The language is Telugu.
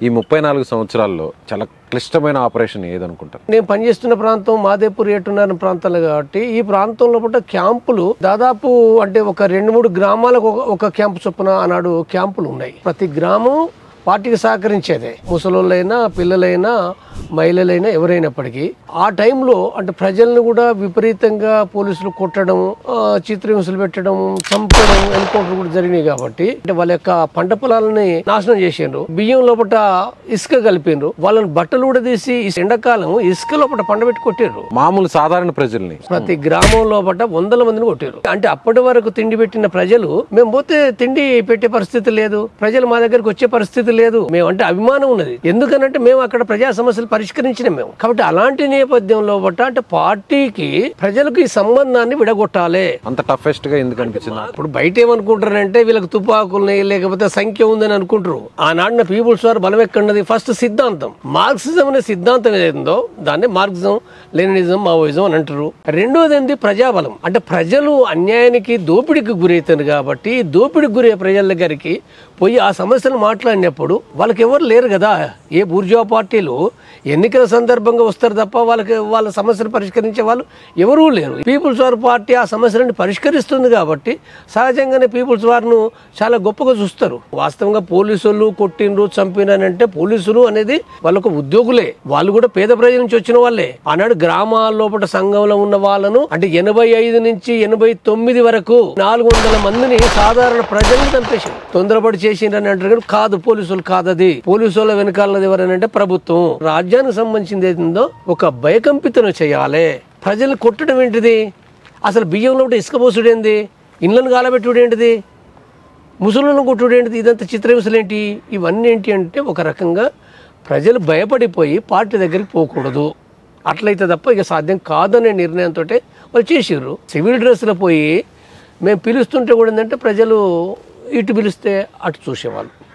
ఈ 34 సంవత్సరాల్లో చాలా క్లిష్టమైన ఆపరేషన్ ఏదనుకుంటారు? నేను పనిచేస్తున్న ప్రాంతం మాదేపూర్ ఏటున్నర ప్రాంతాలు కాబట్టి ఈ ప్రాంతంలో పూట క్యాంపులు దాదాపు అంటే ఒక 2-3 గ్రామాలకు ఒక క్యాంపు చొప్పున ఆనాడు క్యాంపులు ఉన్నాయి. ప్రతి గ్రామం పార్టీకి సహకరించేదే, ముసలోళ్ళైనా పిల్లలైనా మహిళలైనా ఎవరైనప్పటికీ. ఆ టైంలో అంటే ప్రజలను కూడా విపరీతంగా పోలీసులు కొట్టడం, చిత్రహింసలు పెట్టడం, చంపడం, ఎన్కౌంటర్ కూడా జరిగినాయి. కాబట్టి అంటే వాళ్ళ యొక్క పంట పొలాలని నాశనం చేసిండ్రు, బియ్యం లోపల ఇసుక కలిపిండ్రు, వాళ్ళని బట్టలు కూడా తీసి ఎండాకాలం ఇసుక లోపల పండబెట్టి కొట్టిర్రు మామూలు సాధారణ ప్రజల్ని. ప్రతి గ్రామం లోపల 100 మందిని కొట్టారు. అంటే అప్పటి వరకు తిండి పెట్టిన ప్రజలు మేము పోతే తిండి పెట్టే పరిస్థితి లేదు, ప్రజలు మా దగ్గరకు వచ్చే పరిస్థితి లేదు. మేము అంటే అభిమానం ఉన్నది, ఎందుకనంటే మేము అక్కడ ప్రజా సమస్యలు పరిష్కరించినాం మేము. కాబట్టి అలాంటి నేపథ్యంలో అంటే పార్టీకి ప్రజలకు ఈ సంబంధాన్ని విడగొట్టాలి. అంత టఫెస్ట్ గా ఎందుకు అనిపించింది? ఇప్పుడు బయట ఏమనుకుంటారంటే వీళ్ళకి తుపాకుల్ని లేకపోతే సంఖ్య ఉందని అనుకుంటారు. ఆనాడిన పీపుల్స్ వారు బలం ఎక్కడున్నది? ఫస్ట్ సిద్ధాంతం, మార్క్సిజం అనే సిద్ధాంతం ఏదైందో దాన్ని మార్క్సిజం, లెనినిజం, మావోయిజం అని అంటారు. రెండోది ఏంది? ప్రజాబలం. అంటే ప్రజలు అన్యాయానికి దోపిడీకి గురవుతారు కాబట్టి దోపిడీకి గురయ్యే ప్రజల దగ్గరికి పోయి ఆ సమస్యలు మాట్లాడినప్పుడు వాళ్ళకి ఎవరు లేరు కదా. ఏ బూర్జువా పార్టీలు ఎన్నికల సందర్భంగా వస్తారు తప్ప వాళ్ళ సమస్యలు పరిష్కరించే వాళ్ళు ఎవరూ లేరు. పీపుల్స్ వార్ పార్టీ ఆ సమస్యలను పరిష్కరిస్తుంది కాబట్టి సహజంగానే పీపుల్స్ వార్ను చాలా గొప్పగా చూస్తారు. వాస్తవంగా పోలీసులు కొట్టిండ్రు, చంపినంటే పోలీసులు అనేది వాళ్ళకు ఉద్యోగులే, వాళ్ళు కూడా పేద ప్రజల నుంచి వచ్చిన వాళ్ళే. ఆనాడు గ్రామాల లోపల సంఘంలో ఉన్న వాళ్ళను అంటే 85 నుంచి 89 వరకు 400 మందిని సాధారణ ప్రజల్ని చంపేసింది. తొందరపడి చేసిండ్రని అంటారు కానీ కాదు, పోలీసులు కాదది. పోలీసుల వెనకాలది ఎవరనంటే ప్రభుత్వం. రాజ్యానికి సంబంధించింది ఏందో ఒక భయకంపితను చేయాలి. ప్రజల్ని కొట్టడం ఏంటిది? అసలు బియ్యంలో ఇసుక పోసుడు ఏంది? ఇళ్ళను గాలబెట్టుడు ఏంటిది? ముసలులను కొట్టుడు ఏంటిది? ఇదంతా చిత్రహింసలు ఏంటి? ఇవన్నీ ఏంటి అంటే ఒక రకంగా ప్రజలు భయపడిపోయి పార్టీ దగ్గరికి పోకూడదు, అట్లయితే తప్ప ఇక సాధ్యం కాదనే నిర్ణయంతో వాళ్ళు చేసిర్రు. సివిల్ డ్రెస్లో పోయి మేము పిలుస్తుంటే కూడా ఏంటంటే ప్రజలు ఇటు పిలిస్తే అటు చూసేవాళ్ళు.